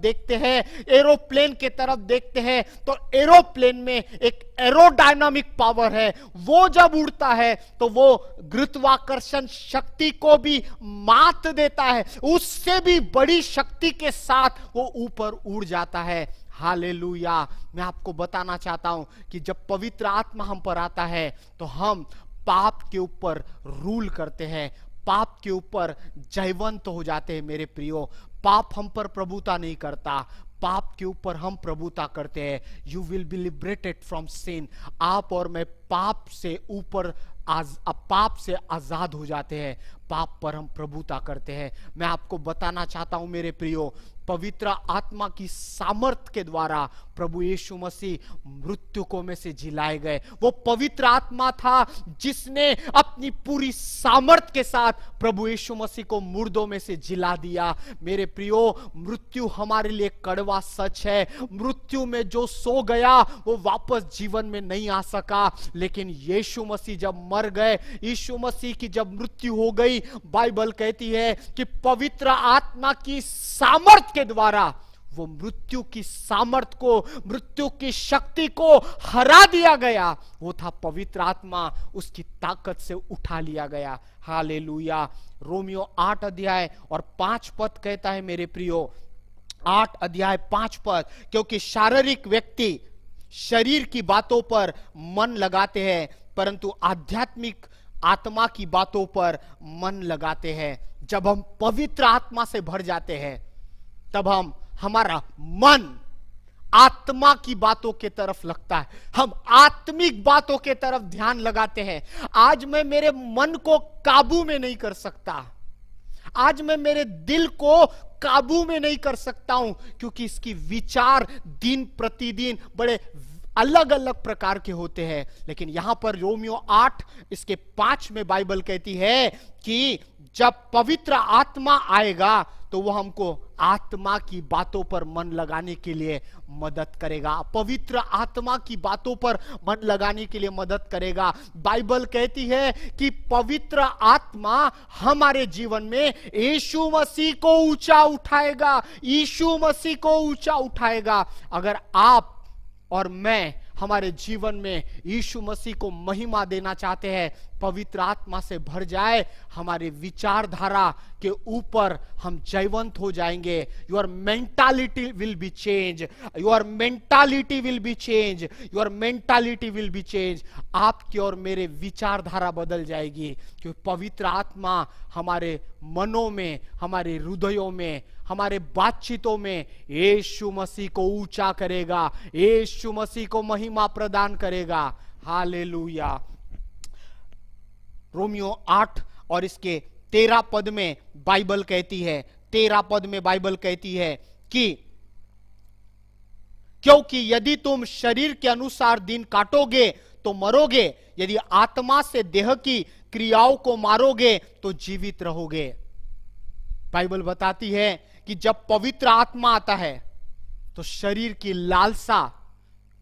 देखते हैं तो एरोप्लेन में एक एरोडायनामिक पावर है। वो जब उड़ता है तो वो गुरुत्वाकर्षण शक्ति को भी मात देता है, उससे भी बड़ी शक्ति के साथ वो ऊपर उड़ जाता है। हालेलुया। मैं आपको बताना चाहता हूं कि जब पवित्र आत्मा हम पर आता है तो हम पाप के ऊपर रूल करते हैं, पाप के ऊपर जयवंत हो जाते हैं। मेरे प्रियो, पाप हम पर प्रभुता नहीं करता, पाप के ऊपर हम प्रभुता करते हैं। You will be liberated from sin. आप और मैं पाप से ऊपर पाप से आजाद हो जाते हैं, पाप पर हम प्रभुता करते हैं। मैं आपको बताना चाहता हूं मेरे प्रियो, पवित्र आत्मा की सामर्थ के द्वारा प्रभु यीशु मसीह मृत्यु को में से जिलाए गए। वो पवित्र आत्मा था जिसने अपनी पूरी सामर्थ के साथ प्रभु यीशु मसीह को मुर्दों में से जिला दिया। मेरे प्रियो, मृत्यु हमारे लिए कड़वा सच है। मृत्यु में जो सो गया वो वापस जीवन में नहीं आ सका, लेकिन यीशु मसीह जब मर गए, यीशु मसीह की जब मृत्यु हो गई, बाइबल कहती है कि पवित्र आत्मा की सामर्थ के द्वारा वो मृत्यु की सामर्थ को, मृत्यु की शक्ति को हरा दिया गया। वो था पवित्र आत्मा, उसकी ताकत से उठा लिया गया। हालेलुया। रोमियो 8 अध्याय और 5 पद कहता है मेरे प्रियो, 8 अध्याय 5 पद, क्योंकि शारीरिक व्यक्ति शरीर की बातों पर मन लगाते हैं, परंतु आध्यात्मिक आत्मा की बातों पर मन लगाते हैं। जब हम पवित्र आत्मा से भर जाते हैं तब हमारा मन आत्मा की बातों के तरफ लगता है, हम आत्मिक बातों के तरफ ध्यान लगाते हैं। आज मैं मेरे मन को काबू में नहीं कर सकता, आज मैं मेरे दिल को काबू में नहीं कर सकता हूं, क्योंकि इसकी विचार दिन प्रतिदिन बड़े अलग अलग प्रकार के होते हैं। लेकिन यहां पर रोमियो 8 इसके 5 में बाइबल कहती है कि जब पवित्र आत्मा आएगा तो वो हमको आत्मा की बातों पर मन लगाने के लिए मदद करेगा, पवित्र आत्मा की बातों पर मन लगाने के लिए मदद करेगा। बाइबल कहती है कि पवित्र आत्मा हमारे जीवन में यीशु मसीह को ऊंचा उठाएगा, यीशु मसीह को ऊंचा उठाएगा। अगर आप और मैं हमारे जीवन में यीशु मसीह को महिमा देना चाहते हैं, पवित्र आत्मा से भर जाए, हमारे विचारधारा के ऊपर हम जयवंत हो जाएंगे। Your mentality will be change, your mentality will be change, your mentality will be change. आपकी और मेरे विचारधारा बदल जाएगी, क्योंकि पवित्र आत्मा हमारे मनों में, हमारे हृदयों में, हमारे बातचीतों में यीशु मसीह को ऊंचा करेगा, यीशु मसीह को महिमा प्रदान करेगा। हालेलुया। रोमियो 8 और इसके 13 पद में बाइबल कहती है, 13 पद में बाइबल कहती है कि क्योंकि यदि तुम शरीर के अनुसार दिन काटोगे तो मरोगे, यदि आत्मा से देह की क्रियाओं को मारोगे तो जीवित रहोगे। बाइबल बताती है कि जब पवित्र आत्मा आता है तो शरीर की लालसा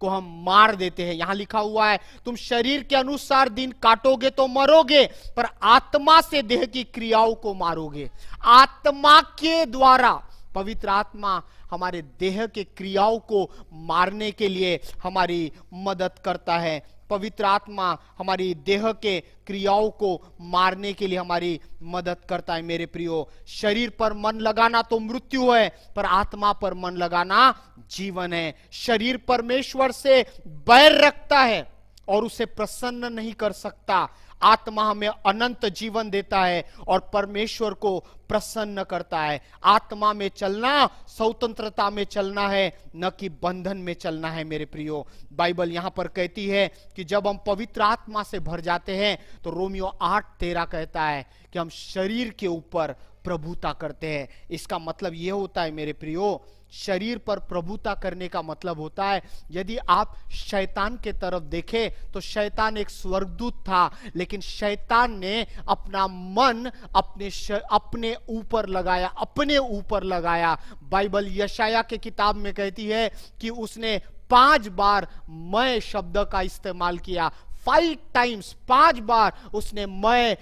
को हम मार देते हैं। यहां लिखा हुआ है तुम शरीर के अनुसार दिन काटोगे तो मरोगे, पर आत्मा से देह की क्रियाओं को मारोगे। आत्मा के द्वारा पवित्र आत्मा हमारे देह के क्रियाओं को मारने के लिए हमारी मदद करता है। पवित्र आत्मा हमारी देह के क्रियाओं को मारने के लिए हमारी मदद करता है। मेरे प्रियो, शरीर पर मन लगाना तो मृत्यु है, पर आत्मा पर मन लगाना जीवन है। शरीर परमेश्वर से बैर रखता है और उसे प्रसन्न नहीं कर सकता। आत्मा हमें अनंत जीवन देता है और परमेश्वर को प्रसन्न करता है। आत्मा में चलना स्वतंत्रता में चलना है, न कि बंधन में चलना है। मेरे प्रियो, बाइबल यहां पर कहती है कि जब हम पवित्र आत्मा से भर जाते हैं तो रोमियो 8:13 कहता है कि हम शरीर के ऊपर प्रभुता करते हैं। इसका मतलब यह होता है मेरे प्रियो, शरीर पर प्रभुता करने का मतलब होता है, यदि आप शैतान के तरफ देखें तो शैतान एक स्वर्गदूत था, लेकिन शैतान ने अपना मन अपने ऊपर लगाया, अपने ऊपर लगाया। बाइबल यशाया के किताब में कहती है कि उसने 5 बार मैं शब्द का इस्तेमाल किया, 5 टाइम्स, 5 बार उसने मैं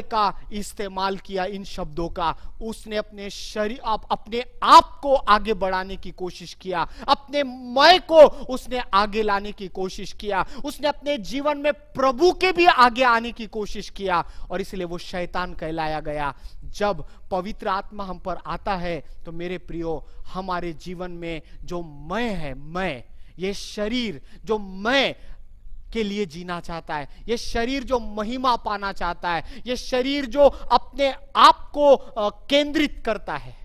का इस्तेमाल किया। इन शब्दों का उसने अपने शरीर, अपने आप को आगे बढ़ाने की कोशिश किया, अपने मैं को उसने आगे लाने की कोशिश किया, उसने अपने जीवन में प्रभु के भी आगे आने की कोशिश किया, और इसलिए वो शैतान कहलाया गया। जब पवित्र आत्मा हम पर आता है तो मेरे प्रियो, हमारे जीवन में जो मैं है, मैं, ये शरीर जो मैं के लिए जीना चाहता है, ये शरीर जो महिमा पाना चाहता है, ये शरीर जो अपने आप को केंद्रित करता है,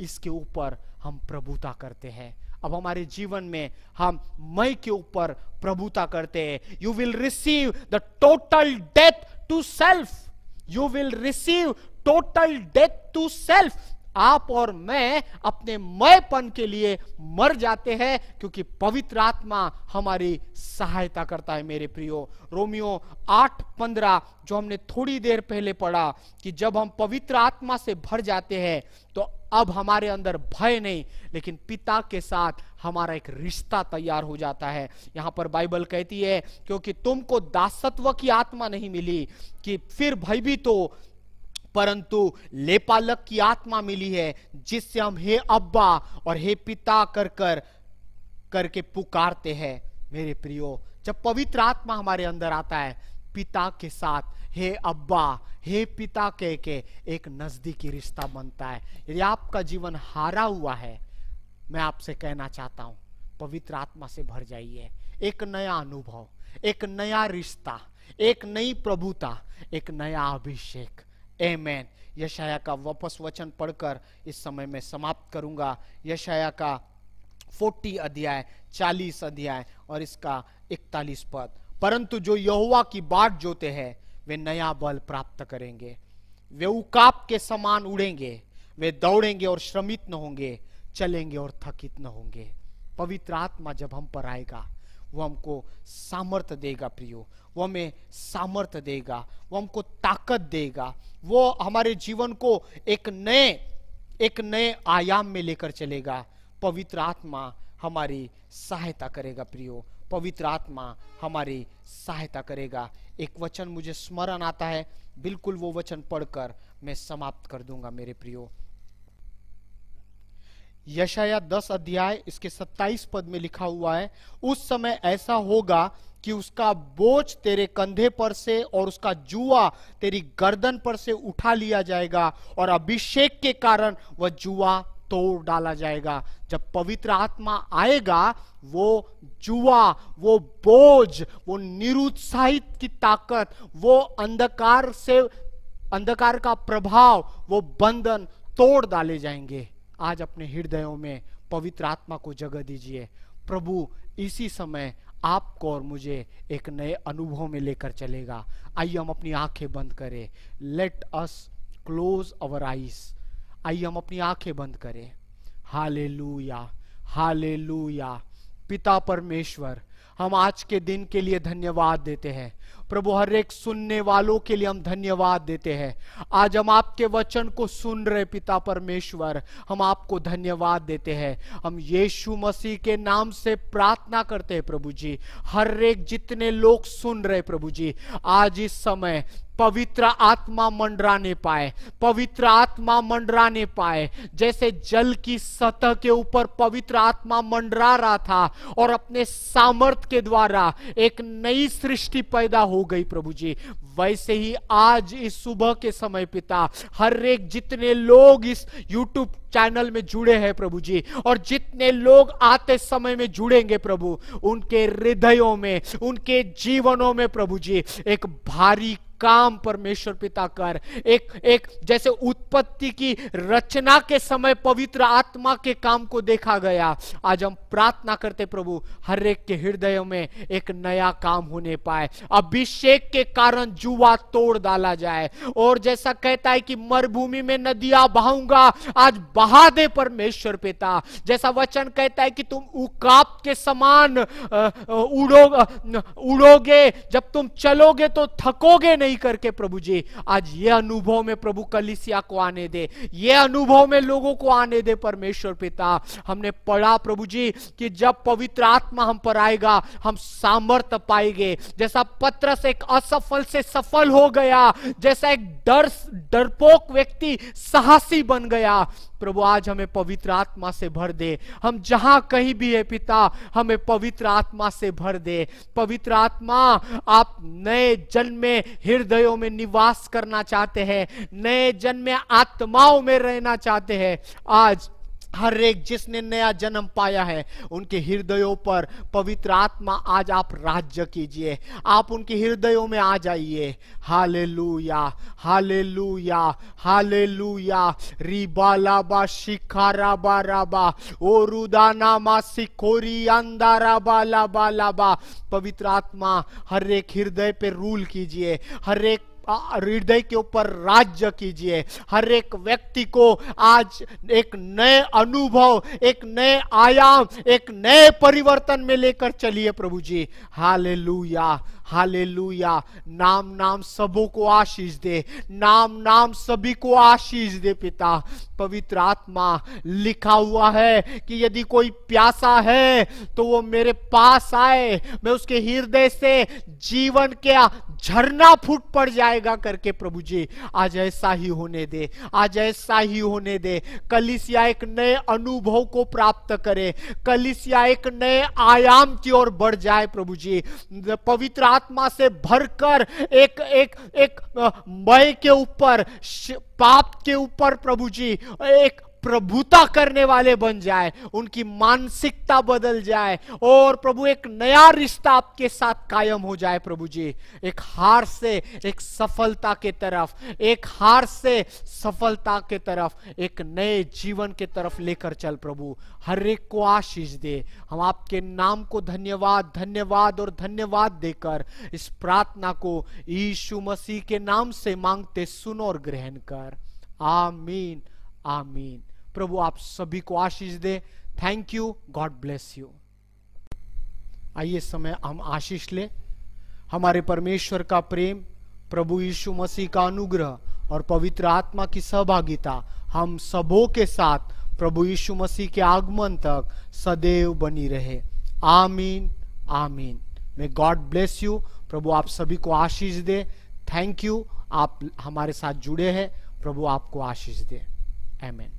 इसके ऊपर हम प्रभुता करते हैं। अब हमारे जीवन में हम मैं के ऊपर प्रभुता करते हैं। You will receive the total death to self, you will receive total death to self. आप और मैं अपने मैंपन के लिए मर जाते हैं, क्योंकि पवित्र आत्मा हमारी सहायता करता है। मेरे प्रियो, रोमियो 8:15 जो हमने थोड़ी देर पहले पढ़ा, कि जब हम पवित्र आत्मा से भर जाते हैं तो अब हमारे अंदर भय नहीं, लेकिन पिता के साथ हमारा एक रिश्ता तैयार हो जाता है। यहां पर बाइबल कहती है, क्योंकि तुमको दासत्व की आत्मा नहीं मिली कि फिर भयभीत हो, परंतु लेपालक की आत्मा मिली है, जिससे हम हे अब्बा और हे पिता करके पुकारते हैं। मेरे प्रियो, जब पवित्र आत्मा हमारे अंदर आता है, पिता के साथ हे अब्बा, हे पिता कह के एक नजदीकी रिश्ता बनता है। यदि आपका जीवन हारा हुआ है, मैं आपसे कहना चाहता हूं, पवित्र आत्मा से भर जाइए। एक नया अनुभव, एक नया रिश्ता, एक नई प्रभुता, एक नया अभिषेक। आमेन। यशाया का वापस वचन पढ़कर इस समय में समाप्त करूंगा। यशाया का 40 अध्याय, 40 अध्याय और इसका 41 पद। परंतु जो यहोवा की बाट जोते हैं वे नया बल प्राप्त करेंगे, वे उकाब के समान उड़ेंगे, वे दौड़ेंगे और श्रमित न होंगे, चलेंगे और थकित न होंगे। पवित्र आत्मा जब हम पर आएगा, वो हमको सामर्थ्य देगा प्रियो, वो हमें सामर्थ्य देगा, वो हमको ताकत देगा, वो हमारे जीवन को एक नए आयाम में लेकर चलेगा। पवित्र आत्मा हमारी सहायता करेगा प्रियो, पवित्र आत्मा हमारी सहायता करेगा। एक वचन मुझे स्मरण आता है, बिल्कुल वो वचन पढ़कर मैं समाप्त कर दूंगा मेरे प्रियो। यशाया 10 अध्याय इसके 27 पद में लिखा हुआ है, उस समय ऐसा होगा कि उसका बोझ तेरे कंधे पर से और उसका जुआ तेरी गर्दन पर से उठा लिया जाएगा, और अभिषेक के कारण वह जुआ तोड़ डाला जाएगा। जब पवित्र आत्मा आएगा, वो जुआ, वो बोझ, वो निरुत्साहित की ताकत, वो अंधकार का प्रभाव, वो बंधन तोड़ डाले जाएंगे। आज अपने हृदयों में पवित्र आत्मा को जगह दीजिए। प्रभु इसी समय आपको और मुझे एक नए अनुभव में लेकर चलेगा। आइए हम अपनी आंखें बंद करें। लेट अस क्लोज अवर आईज। आइए हम अपनी आंखें बंद करें। Hallelujah, hallelujah. पिता परमेश्वर, हम आज के दिन के लिए धन्यवाद देते हैं प्रभु। हर एक सुनने वालों के लिए हम धन्यवाद देते हैं। आज हम आपके वचन को सुन रहे पिता परमेश्वर, हम आपको धन्यवाद देते हैं। हम यीशु मसीह के नाम से प्रार्थना करते हैं प्रभु जी। हर एक जितने लोग सुन रहे प्रभु जी, आज इस समय पवित्र आत्मा मंडराने पाए, पवित्र आत्मा मंडराने पाए। जैसे जल की सतह के ऊपर पवित्र आत्मा मंडरा रहा था और अपने सामर्थ के द्वारा एक नई सृष्टि पैदा हो गई प्रभु जी, वैसे ही आज इस सुबह के समय पिता, हर एक जितने लोग इस YouTube चैनल में जुड़े हैं प्रभु जी, और जितने लोग आते समय में जुड़ेंगे प्रभु, उनके हृदयों में, उनके जीवनों में प्रभु जी एक भारी काम परमेश्वर पिता कर। एक जैसे उत्पत्ति की रचना के समय पवित्र आत्मा के काम को देखा गया, आज हम प्रार्थना करते प्रभु हर एक के हृदयों में एक नया काम होने पाए। अभिषेक के कारण जुआ तोड़ डाला जाए, और जैसा कहता है कि मरुभूमि में नदियां बहाऊंगा, आज बहा दे परमेश्वर पिता। जैसा वचन कहता है कि तुम उकाब के समान उड़ोगे, जब तुम चलोगे तो थकोगे नहीं नहीं करके प्रभु जी आज ये अनुभव में प्रभु कलीसिया को आने दे, ये अनुभव में लोगों को आने दे परमेश्वर पिता। हमने पढ़ा प्रभु जी कि जब पवित्र आत्मा हम पर आएगा हम सामर्थ्य पाएंगे। जैसा पतरस एक असफल से सफल हो गया, जैसा एक डरपोक व्यक्ति साहसी बन गया, प्रभु आज हमें पवित्र आत्मा से भर दे। हम जहां कहीं भी है पिता, हमें पवित्र आत्मा से भर दे। पवित्र आत्मा, आप नए जन्म में हृदयों में निवास करना चाहते हैं, नए जन्म में आत्माओं में रहना चाहते हैं। आज हर एक जिसने नया जन्म पाया है उनके हृदयों पर पवित्र आत्मा आज आप राज्य कीजिए, आप उनके हृदयों में आ जाइए। Hallelujah, hallelujah, hallelujah. रिबालाबा शिखाराबा राबा ओरुदानामा सिकोरी अंदाराबा लाबा लाबा। पवित्र आत्मा हर एक हृदय पे रूल कीजिए, हर एक हृदय के ऊपर राज्य कीजिए। हर एक व्यक्ति को आज एक नए अनुभव, एक नए आयाम, एक नए परिवर्तन में लेकर चलिए प्रभु जी। Hallelujah, hallelujah. नाम नाम सबों को आशीष दे, नाम नाम सभी को आशीष दे पिता। पवित्र आत्मा, लिखा हुआ है कि यदि कोई प्यासा है तो वो मेरे पास आए, मैं उसके हृदय से जीवन के झरना फूट पड़ जाएगा करके प्रभु जी आज ऐसा ही होने दे, आज ऐसा ही होने दे। कलीसिया एक नए अनुभव को प्राप्त करे, कलीसिया एक नए आयाम की ओर बढ़ जाए प्रभु जी। पवित्र आत्मा से भरकर एक मय के ऊपर, पाप के ऊपर प्रभु जी एक प्रभुता करने वाले बन जाए, उनकी मानसिकता बदल जाए और प्रभु एक नया रिश्ता आपके साथ कायम हो जाए प्रभु जी। एक हार से एक सफलता के तरफ, एक हार से सफलता के तरफ, एक नए जीवन के तरफ लेकर चल प्रभु। हर एक को आशीष दे। हम आपके नाम को धन्यवाद, धन्यवाद और धन्यवाद देकर इस प्रार्थना को यीशु मसीह के नाम से मांगते सुन और ग्रहण कर। आमीन, आमीन। प्रभु आप सभी को आशीष दे। Thank you, God bless you. आइए समय हम आशीष ले। हमारे परमेश्वर का प्रेम, प्रभु यीशु मसीह का अनुग्रह और पवित्र आत्मा की सहभागिता हम सबों के साथ प्रभु यीशु मसीह के आगमन तक सदैव बनी रहे। आमीन, आमीन। May God bless you. प्रभु आप सभी को आशीष दे। थैंक यू, आप हमारे साथ जुड़े हैं। प्रभु आपको आशीष दे। आमीन।